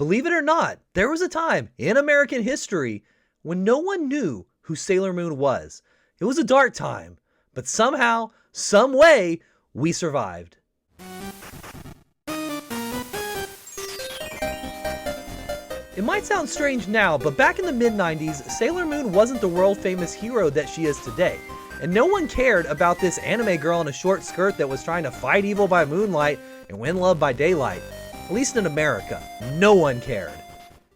Believe it or not, there was a time in American history when no one knew who Sailor Moon was. It was a dark time, but somehow, some way, we survived. It might sound strange now, but back in the mid-90s, Sailor Moon wasn't the world-famous hero that she is today. And no one cared about this anime girl in a short skirt that was trying to fight evil by moonlight and win love by daylight. At least in America, no one cared.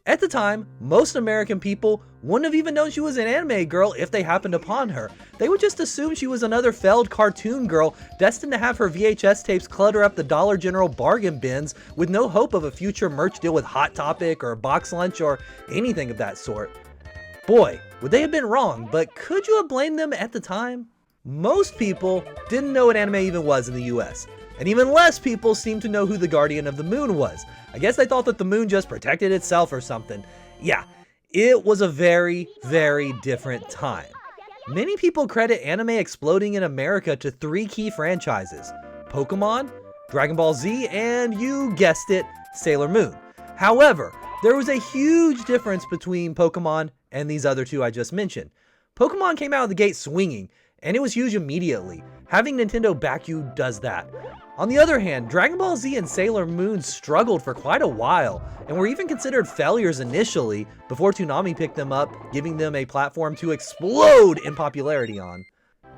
At the time, most American people wouldn't have even known she was an anime girl if they happened upon her. They would just assume she was another failed cartoon girl destined to have her VHS tapes clutter up the Dollar General bargain bins with no hope of a future merch deal with Hot Topic or Box Lunch or anything of that sort. Boy, would they have been wrong, but could you have blamed them at the time? Most people didn't know what anime even was in the US. And even less people seemed to know who the Guardian of the Moon was. I guess they thought that the moon just protected itself or something. Yeah, it was a very, very different time. Many people credit anime exploding in America to 3 key franchises: Pokemon, Dragon Ball Z, and you guessed it, Sailor Moon. However, there was a huge difference between Pokemon and these other 2 I just mentioned. Pokemon came out of the gate swinging, and it was huge immediately. Having Nintendo back you does that. On the other hand, Dragon Ball Z and Sailor Moon struggled for quite a while, and were even considered failures initially, before Toonami picked them up, giving them a platform to explode in popularity on.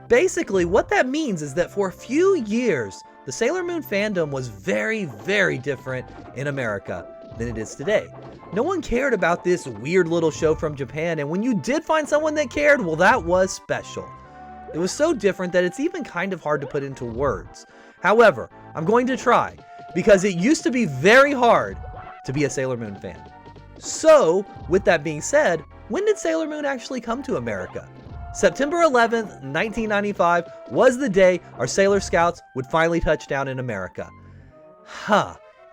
Basically, what that means is that for a few years, the Sailor Moon fandom was very, very different in America than it is today. No one cared about this weird little show from Japan, and when you did find someone that cared, well, that was special. It was so different that it's even kind of hard to put into words. However, I'm going to try, because it used to be very hard to be a Sailor Moon fan. So, with that being said, when did Sailor Moon actually come to America? September 11th, 1995 was the day our Sailor Scouts would finally touch down in America.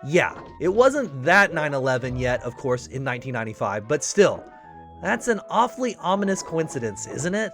Yeah, it wasn't that 9/11 yet, of course, in 1995, but still, that's an awfully ominous coincidence, isn't it?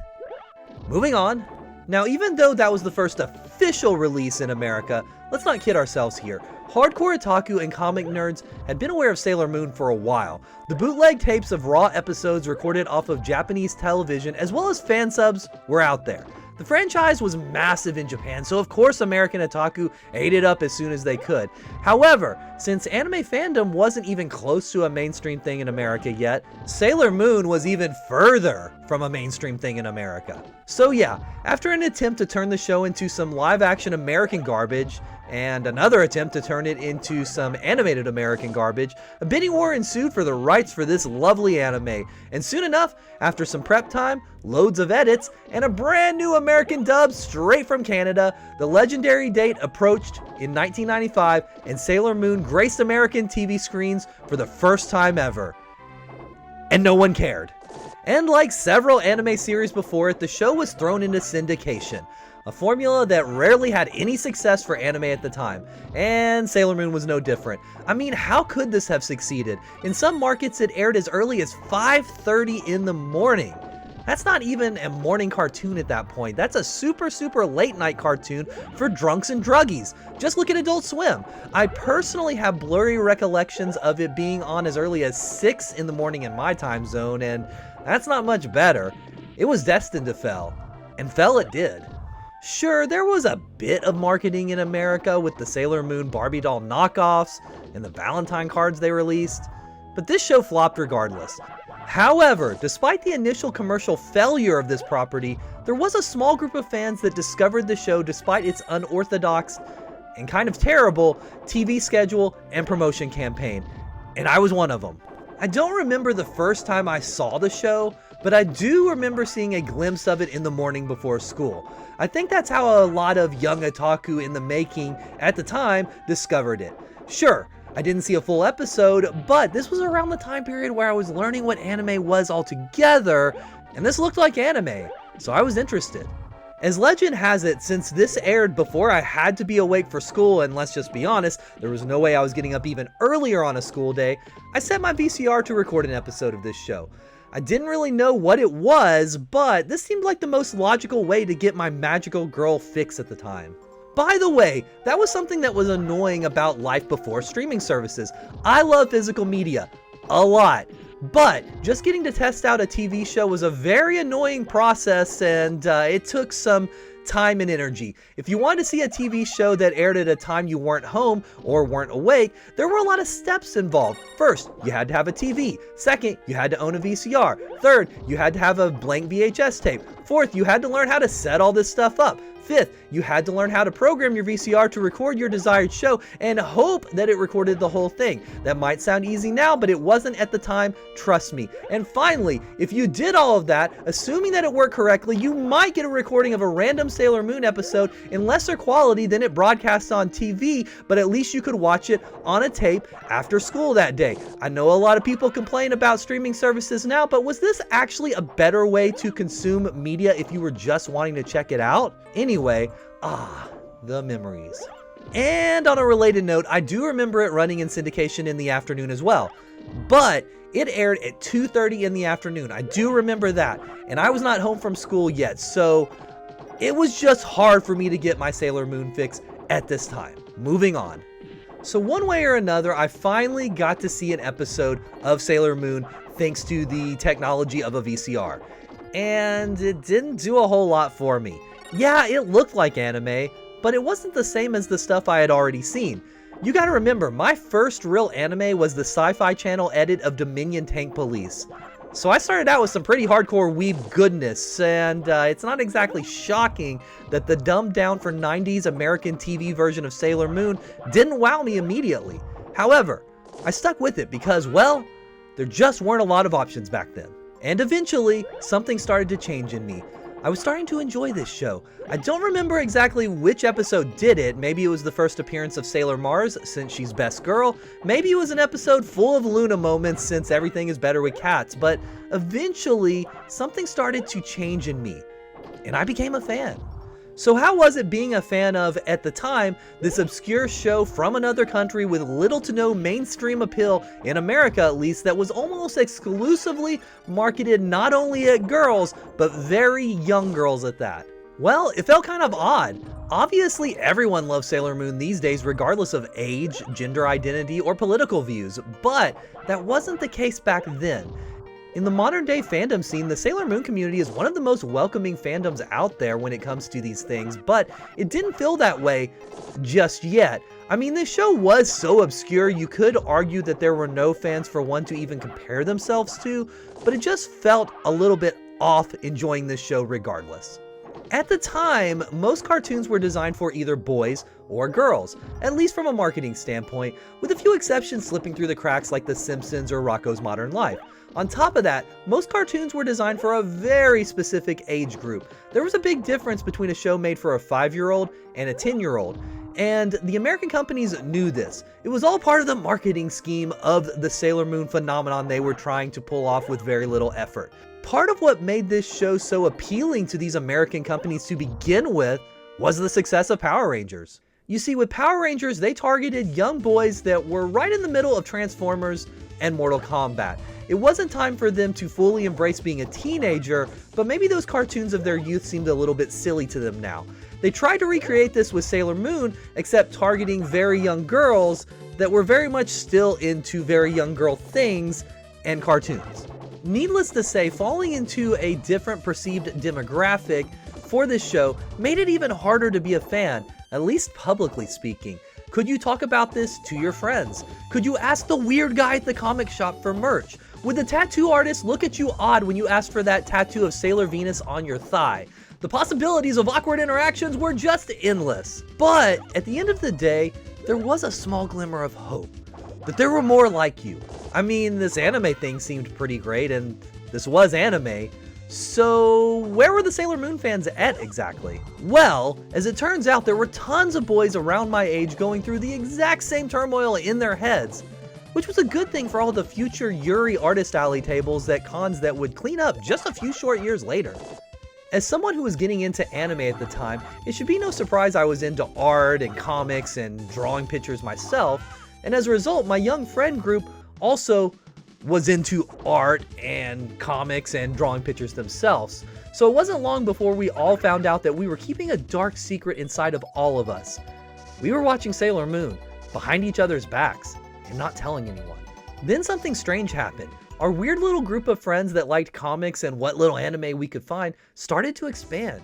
Moving on. Now, even though that was the first official release in America, let's not kid ourselves here. Hardcore otaku and comic nerds had been aware of Sailor Moon for a while. The bootleg tapes of raw episodes recorded off of Japanese television, as well as fan subs, were out there. The franchise was massive in Japan, so of course American otaku ate it up as soon as they could. However, since anime fandom wasn't even close to a mainstream thing in America yet, Sailor Moon was even further from a mainstream thing in America. So yeah, after an attempt to turn the show into some live-action American garbage, and another attempt to turn it into some animated American garbage, a bidding war ensued for the rights for this lovely anime, and soon enough, after some prep time, loads of edits, and a brand new American dub straight from Canada, the legendary date approached in 1995, and Sailor Moon graced American TV screens for the first time ever. And no one cared. And like several anime series before it, the show was thrown into syndication, a formula that rarely had any success for anime at the time, and Sailor Moon was no different. I mean, how could this have succeeded? In some markets it aired as early as 5:30 in the morning. That's not even a morning cartoon at that point. That's a super late night cartoon for drunks and druggies. Just look at Adult Swim. I personally have blurry recollections of it being on as early as 6 in the morning in my time zone, and that's not much better. It was destined to fail, and fell it did. Sure, there was a bit of marketing in America with the Sailor Moon Barbie doll knockoffs and the Valentine cards they released, but this show flopped regardless. However, despite the initial commercial failure of this property, there was a small group of fans that discovered the show despite its unorthodox and kind of terrible TV schedule and promotion campaign, and I was one of them. I don't remember the first time I saw the show, but I do remember seeing a glimpse of it in the morning before school. I think that's how a lot of young otaku in the making at the time discovered it. Sure, I didn't see a full episode, but this was around the time period where I was learning what anime was altogether, and this looked like anime, so I was interested. As legend has it, since this aired before I had to be awake for school, and let's just be honest, there was no way I was getting up even earlier on a school day, I set my VCR to record an episode of this show. I didn't really know what it was, but this seemed like the most logical way to get my magical girl fix at the time. By the way, that was something that was annoying about life before streaming services. I love physical media a lot, but just getting to test out a TV show was a very annoying process, and it took some time and energy. If you wanted to see a TV show that aired at a time you weren't home or weren't awake, there were a lot of steps involved. First, you had to have a TV. Second, you had to own a VCR. Third, you had to have a blank VHS tape. Fourth, you had to learn how to set all this stuff up. Fifth, you had to learn how to program your VCR to record your desired show and hope that it recorded the whole thing. That might sound easy now, but it wasn't at the time, trust me. And finally, if you did all of that, assuming that it worked correctly, you might get a recording of a random Sailor Moon episode in lesser quality than it broadcasts on TV, but at least you could watch it on a tape after school that day. I know a lot of people complain about streaming services now, but was this actually a better way to consume media if you were just wanting to check it out? Anyway, the memories. And on a related note, I do remember it running in syndication in the afternoon as well, but it aired at 2:30 in the afternoon. I do remember that, and I was not home from school yet, so it was just hard for me to get my Sailor Moon fix at this time. Moving on. So one way or another, I finally got to see an episode of Sailor Moon thanks to the technology of a VCR, and it didn't do a whole lot for me. Yeah, it looked like anime, but it wasn't the same as the stuff I had already seen. You gotta remember, my first real anime was the Sci-Fi Channel edit of Dominion Tank Police. So I started out with some pretty hardcore weeb goodness, and it's not exactly shocking that the dumbed down for 90s American TV version of Sailor Moon didn't wow me immediately. However, I stuck with it because, well, there just weren't a lot of options back then. And eventually, something started to change in me. I was starting to enjoy this show. I don't remember exactly which episode did it. Maybe it was the first appearance of Sailor Mars, since she's best girl. Maybe it was an episode full of Luna moments, since everything is better with cats. But eventually, something started to change in me, and I became a fan. So how was it being a fan of, at the time, this obscure show from another country with little to no mainstream appeal, in America at least, that was almost exclusively marketed not only at girls, but very young girls at that? Well, it felt kind of odd. Obviously, everyone loves Sailor Moon these days regardless of age, gender identity, or political views, but that wasn't the case back then. In the modern day fandom scene, the Sailor Moon community is one of the most welcoming fandoms out there when it comes to these things, but it didn't feel that way just yet. I mean, this show was so obscure, you could argue that there were no fans for one to even compare themselves to, but it just felt a little bit off enjoying this show regardless. At the time, most cartoons were designed for either boys or girls, at least from a marketing standpoint, with a few exceptions slipping through the cracks like The Simpsons or Rocko's Modern Life. On top of that, most cartoons were designed for a very specific age group. There was a big difference between a show made for a 5-year-old and a 10-year-old, and the American companies knew this. It was all part of the marketing scheme of the Sailor Moon phenomenon they were trying to pull off with very little effort. Part of what made this show so appealing to these American companies to begin with was the success of Power Rangers. You see, with Power Rangers, they targeted young boys that were right in the middle of Transformers and Mortal Kombat. It wasn't time for them to fully embrace being a teenager, but maybe those cartoons of their youth seemed a little bit silly to them now. They tried to recreate this with Sailor Moon, except targeting very young girls that were very much still into very young girl things and cartoons. Needless to say, falling into a different perceived demographic for this show made it even harder to be a fan, at least publicly speaking. Could you talk about this to your friends? Could you ask the weird guy at the comic shop for merch? Would the tattoo artist look at you odd when you asked for that tattoo of Sailor Venus on your thigh? The possibilities of awkward interactions were just endless. But at the end of the day, there was a small glimmer of hope that there were more like you. I mean, this anime thing seemed pretty great, and this was anime. So where were the Sailor Moon fans at exactly? Well, as it turns out, there were tons of boys around my age going through the exact same turmoil in their heads, which was a good thing for all the future Yuri Artist Alley tables at cons that would clean up just a few short years later. As someone who was getting into anime at the time, it should be no surprise I was into art and comics and drawing pictures myself, and as a result, my young friend group also was into art and comics and drawing pictures themselves. So it wasn't long before we all found out that we were keeping a dark secret inside of all of us. We were watching Sailor Moon behind each other's backs and not telling anyone. Then something strange happened. Our weird little group of friends that liked comics and what little anime we could find started to expand.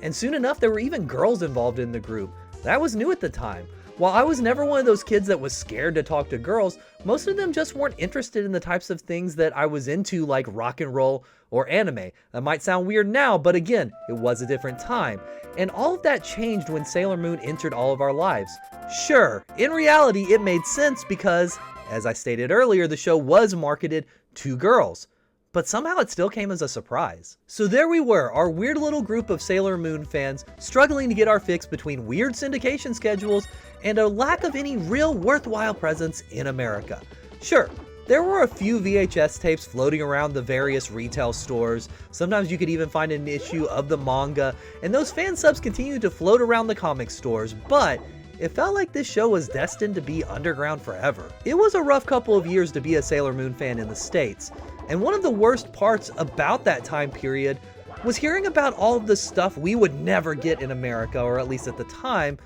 And soon enough, there were even girls involved in the group. That was new at the time. While I was never one of those kids that was scared to talk to girls, most of them just weren't interested in the types of things that I was into, like rock and roll or anime. That might sound weird now, but again, it was a different time. And all of that changed when Sailor Moon entered all of our lives. Sure, in reality, it made sense because, as I stated earlier, the show was marketed to girls. But somehow it still came as a surprise. So there we were, our weird little group of Sailor Moon fans, struggling to get our fix between weird syndication schedules and a lack of any real worthwhile presence in America. Sure, there were a few VHS tapes floating around the various retail stores. Sometimes you could even find an issue of the manga, and those fan subs continued to float around the comic stores, but it felt like this show was destined to be underground forever. It was a rough couple of years to be a Sailor Moon fan in the States. And one of the worst parts about that time period was hearing about all of the stuff we would never get in America, or at least at the time,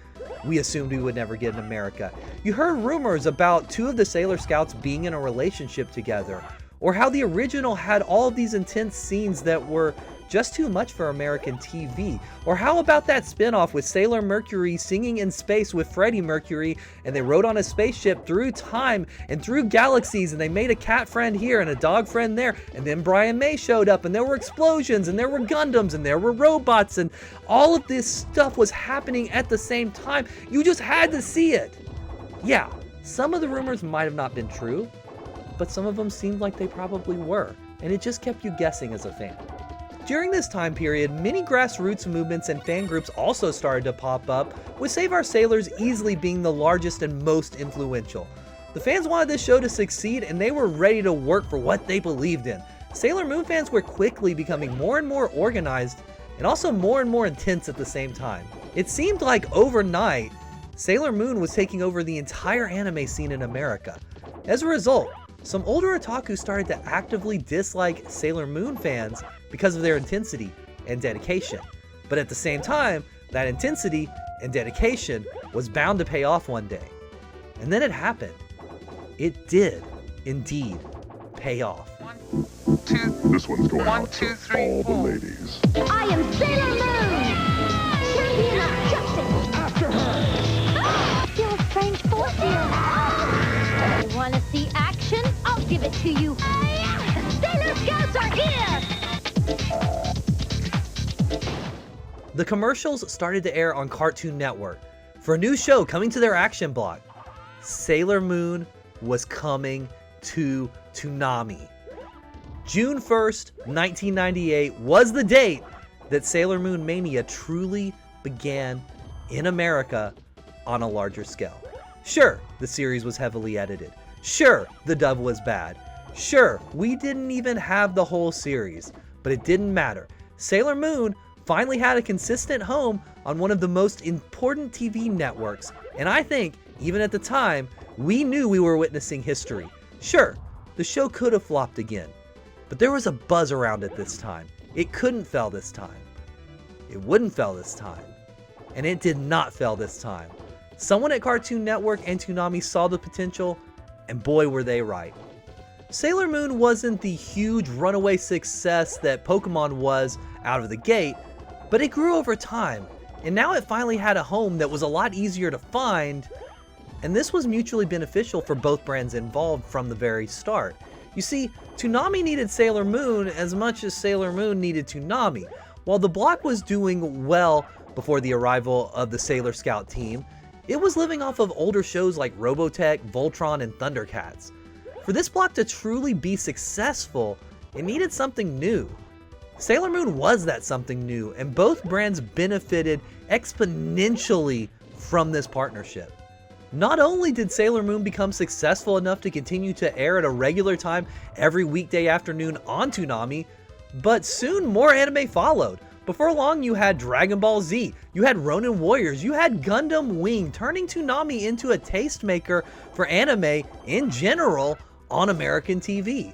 we assumed we would never get in America. You heard rumors about two of the Sailor Scouts being in a relationship together, or how the original had all of these intense scenes that were just too much for American TV. Or how about that spinoff with Sailor Mercury singing in space with Freddie Mercury, and they rode on a spaceship through time and through galaxies, and they made a cat friend here and a dog friend there, and then Brian May showed up, and there were explosions, and there were Gundams, and there were robots, and all of this stuff was happening at the same time. You just had to see it. Yeah, some of the rumors might have not been true, but some of them seemed like they probably were, and it just kept you guessing as a fan. During this time period, many grassroots movements and fan groups also started to pop up, with Save Our Sailors easily being the largest and most influential. The fans wanted this show to succeed, and they were ready to work for what they believed in. Sailor Moon fans were quickly becoming more and more organized, and also more and more intense at the same time. It seemed like overnight, Sailor Moon was taking over the entire anime scene in America. As a result, some older otaku started to actively dislike Sailor Moon fans because of their intensity and dedication. But at the same time, that intensity and dedication was bound to pay off one day. And then it happened. It did, indeed, pay off. 1, 2, This one's going 1, out 2, to 3, all 4. the ladies. I am Sailor Moon, champion of justice. After her! Feel a strange force here. You want to see action? I'll give it to you. The Sailor Scouts are here. The commercials started to air on Cartoon Network for a new show coming to their action block. Sailor Moon was coming to Toonami. June 1st, 1998 was the date that Sailor Moon Mania truly began in America on a larger scale. Sure, the series was heavily edited. Sure, the dub was bad. Sure, we didn't even have the whole series, but it didn't matter. Sailor Moon finally had a consistent home on one of the most important TV networks, and I think, even at the time, we knew we were witnessing history. Sure, the show could have flopped again, but there was a buzz around it this time. It couldn't fail this time. It wouldn't fail this time. And it did not fail this time. Someone at Cartoon Network and Toonami saw the potential, and boy were they right. Sailor Moon wasn't the huge runaway success that Pokemon was out of the gate, but it grew over time, and now it finally had a home that was a lot easier to find, and this was mutually beneficial for both brands involved from the very start. You see, Toonami needed Sailor Moon as much as Sailor Moon needed Toonami. While the block was doing well before the arrival of the Sailor Scout team, it was living off of older shows like Robotech, Voltron, and Thundercats. For this block to truly be successful, it needed something new. Sailor Moon was that something new, and both brands benefited exponentially from this partnership. Not only did Sailor Moon become successful enough to continue to air at a regular time every weekday afternoon on Toonami, but soon more anime followed. Before long, you had Dragon Ball Z, you had Ronin Warriors, you had Gundam Wing, turning Toonami into a tastemaker for anime in general, on American TV.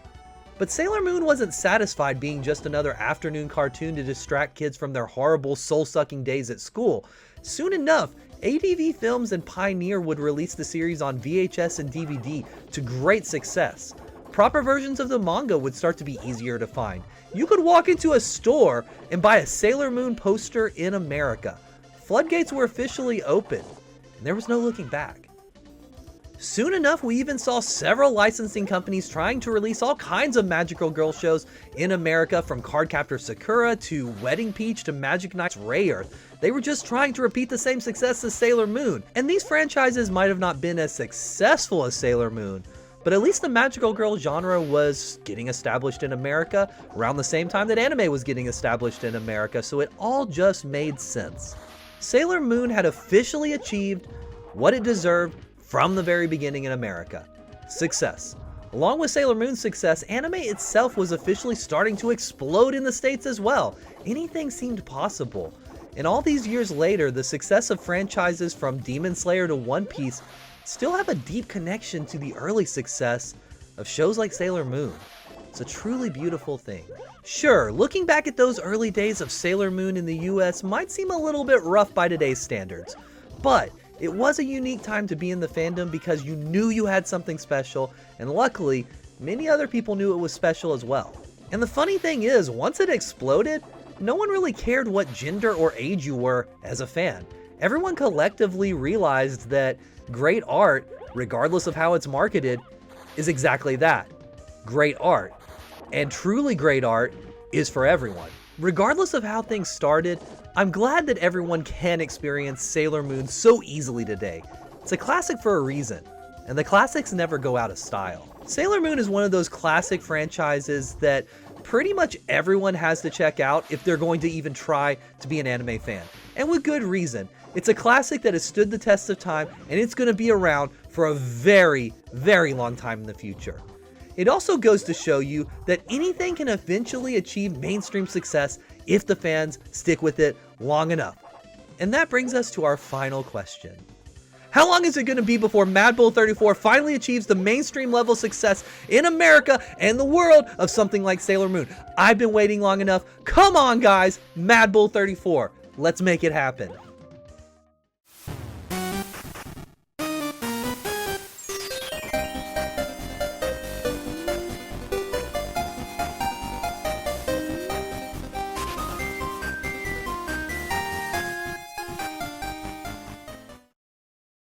But Sailor Moon wasn't satisfied being just another afternoon cartoon to distract kids from their horrible, soul-sucking days at school. Soon enough, ADV Films and Pioneer would release the series on VHS and DVD to great success. Proper versions of the manga would start to be easier to find. You could walk into a store and buy a Sailor Moon poster in America. Floodgates were officially open, and there was no looking back. Soon enough, we even saw several licensing companies trying to release all kinds of magical girl shows in America, from Cardcaptor Sakura to Wedding Peach to Magic Knight's Rayearth. They were just trying to repeat the same success as Sailor Moon, and these franchises might have not been as successful as Sailor Moon, but at least the magical girl genre was getting established in America around the same time that anime was getting established in America, so it all just made sense. Sailor Moon had officially achieved what it deserved from the very beginning in America: success. Along with Sailor Moon's success, anime itself was officially starting to explode in the States as well. Anything seemed possible. And all these years later, the success of franchises from Demon Slayer to One Piece still have a deep connection to the early success of shows like Sailor Moon. It's a truly beautiful thing. Sure, looking back at those early days of Sailor Moon in the US might seem a little bit rough by today's standards, but it was a unique time to be in the fandom because you knew you had something special, and luckily, many other people knew it was special as well. And the funny thing is, once it exploded, no one really cared what gender or age you were as a fan. Everyone collectively realized that great art, regardless of how it's marketed, is exactly that: great art. And truly great art is for everyone. Regardless of how things started, I'm glad that everyone can experience Sailor Moon so easily today. It's a classic for a reason, and the classics never go out of style. Sailor Moon is one of those classic franchises that pretty much everyone has to check out if they're going to even try to be an anime fan, and with good reason. It's a classic that has stood the test of time, and it's going to be around for a very, very long time in the future. It also goes to show you that anything can eventually achieve mainstream success if the fans stick with it long enough. And that brings us to our final question. How long is it going to be before Mad Bull 34 finally achieves the mainstream level success in America and the world of something like Sailor Moon? I've been waiting long enough. Come on guys, Mad Bull 34. Let's make it happen.